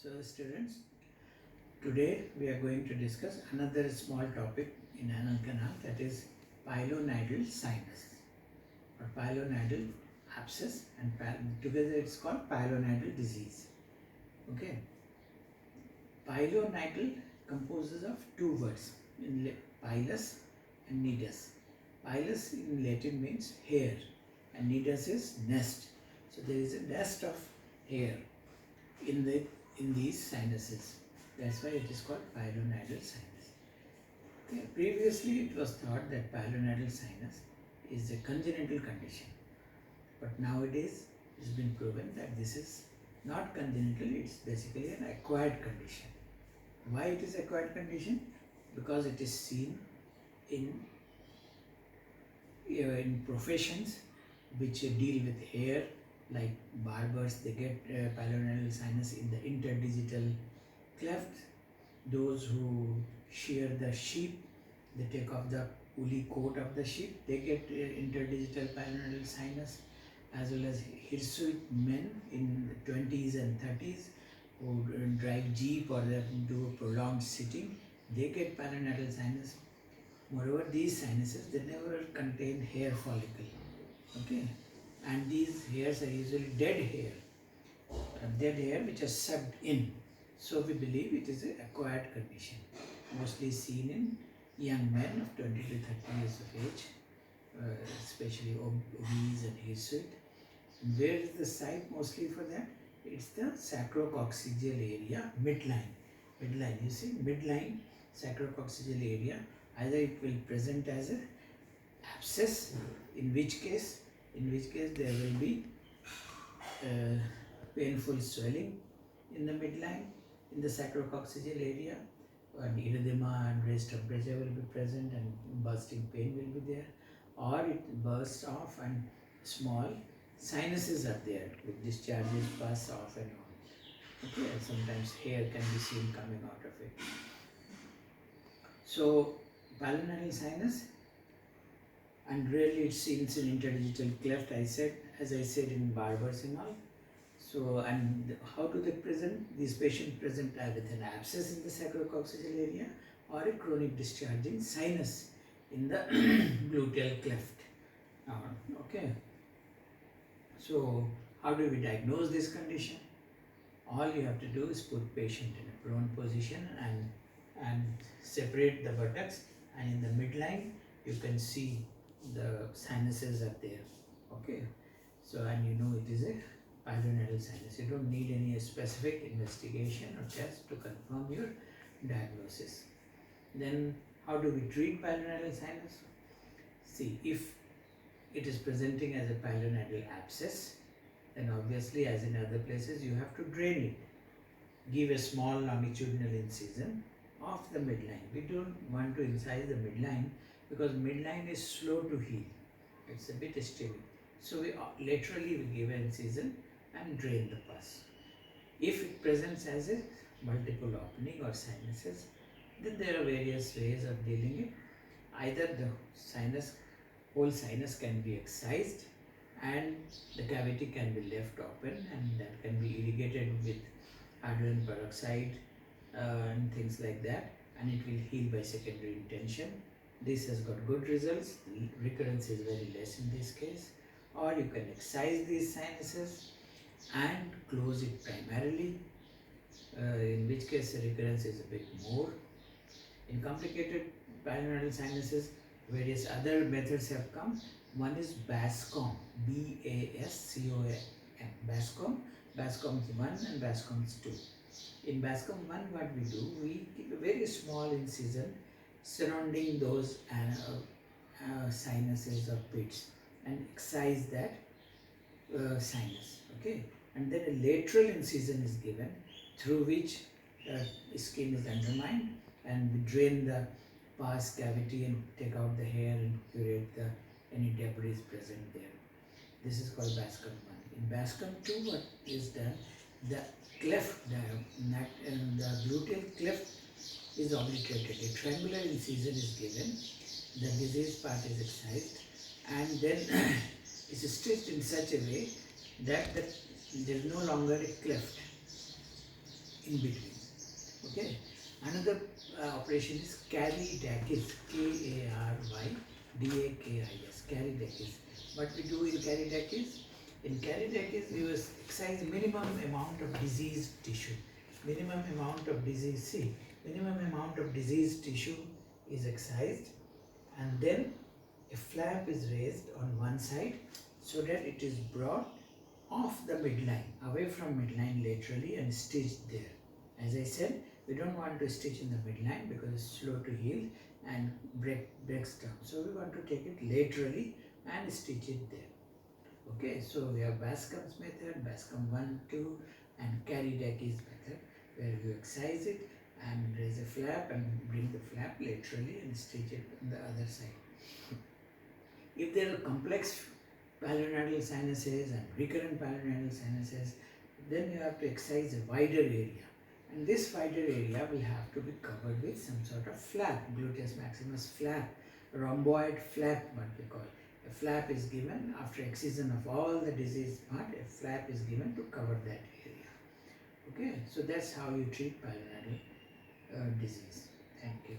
So students, today we are going to discuss another small topic in anal canal, that is pilonidal sinus or pilonidal abscess, and together it's called pilonidal disease. Okay, pilonidal composes of two words, pilus and nidus. Pilus in Latin means hair and nidus is nest. So there is a nest of hair in these sinuses. That's why it is called pilonidal sinus. Okay. Previously, it was thought that pilonidal sinus is a congenital condition, but nowadays it has been proven that this is not congenital. It's basically an acquired condition. Why it is acquired condition? Because it is seen in professions which deal with hair, like barbers. They get pilonidal sinus in the interdigital cleft. Those who shear the sheep, they take off the woolly coat of the sheep, they get interdigital pilonidal sinus, as well as hirsute men in the 20s and 30s who drive jeep or they do prolonged sitting, they get pilonidal sinus. Moreover, these sinuses, they never contain hair follicle. Okay, and these hairs are usually dead hair which are sucked in. So we believe it is an acquired condition, mostly seen in young men of 20 to 30 years of age, especially obese and hirsute. Where is the site mostly for that? It's the sacrococcygeal area, midline. Midline, you see, midline sacrococcygeal area. Either it will present as a abscess, in which case there will be painful swelling in the midline, in the sacrococcygeal area, and erythema and raised temperature will be present and bursting pain will be there, or it bursts off and small sinuses are there with discharges pass off and on. Okay, and sometimes hair can be seen coming out of it. So pilonidal sinus, and rarely it's seen in interdigital cleft, as I said in barbers and all. So, and how do they present? These patients present with an abscess in the sacrococcygeal area or a chronic discharging sinus in the gluteal cleft. Okay. So, how do we diagnose this condition? All you have to do is put patient in a prone position and separate the buttocks, and in the midline you can see the sinuses are there. Okay. So, and you know it is a pilonidal sinus. You don't need any specific investigation or test to confirm your diagnosis. Then how do we treat pilonidal sinus? See, if it is presenting as a pilonidal abscess, then obviously, as in other places, you have to drain it. Give a small longitudinal incision of the midline. We don't want to incise the midline because midline is slow to heal. It's a bit ischemic. So we give an incision and drain the pus. If it presents as a multiple opening or sinuses, then there are various ways of dealing it. Either the whole sinus can be excised and the cavity can be left open, and that can be irrigated with hydrogen peroxide and things like that, and it will heal by secondary intention. This has got good results. The recurrence is very less in this case. Or you can excise these sinuses and close it primarily, in which case the recurrence is a bit more. In complicated pilonidal sinuses, various other methods have come. One is Bascom, B-A-S-C-O-M, Bascom. Bascom 1 and Bascom 2. In Bascom 1, what we do, we keep a very small incision surrounding those sinuses or pits and excise that sinus. Okay, and then a lateral incision is given through which the skin is undermined, and we drain the pus cavity and take out the hair and curate any debris present there. This is called Bascom 1. In Bascom 2, what is done? The cleft, the gluteal cleft is obliterated. A triangular incision is given. The diseased part is excised, and then it is stitched in such a way that there is no longer a cleft in between. Okay. Another operation is Carydakis, Karydaakis, Carydakis. What we do in Carydakis? In Carydakis, we exercise minimum amount of diseased tissue. Minimum amount of minimum amount of diseased tissue is excised, and then a flap is raised on one side so that it is brought off the midline, away from midline laterally, and stitched there. As I said, we don't want to stitch in the midline because it's slow to heal and breaks down. So we want to take it laterally and stitch it there. Okay, so we have Bascom's method, Bascom 1, 2, and Carydakis method, where you excise it and raise a flap and bring the flap laterally and stitch it on the other side. If there are complex pilonidal sinuses and recurrent pilonidal sinuses, then you have to excise a wider area. And this wider area will have to be covered with some sort of flap, gluteus maximus flap, rhomboid flap, what we call. A flap is given after excision of all the diseased part, a flap is given to cover that area. Okay, so that's how you treat pilonidal disease. Thank you.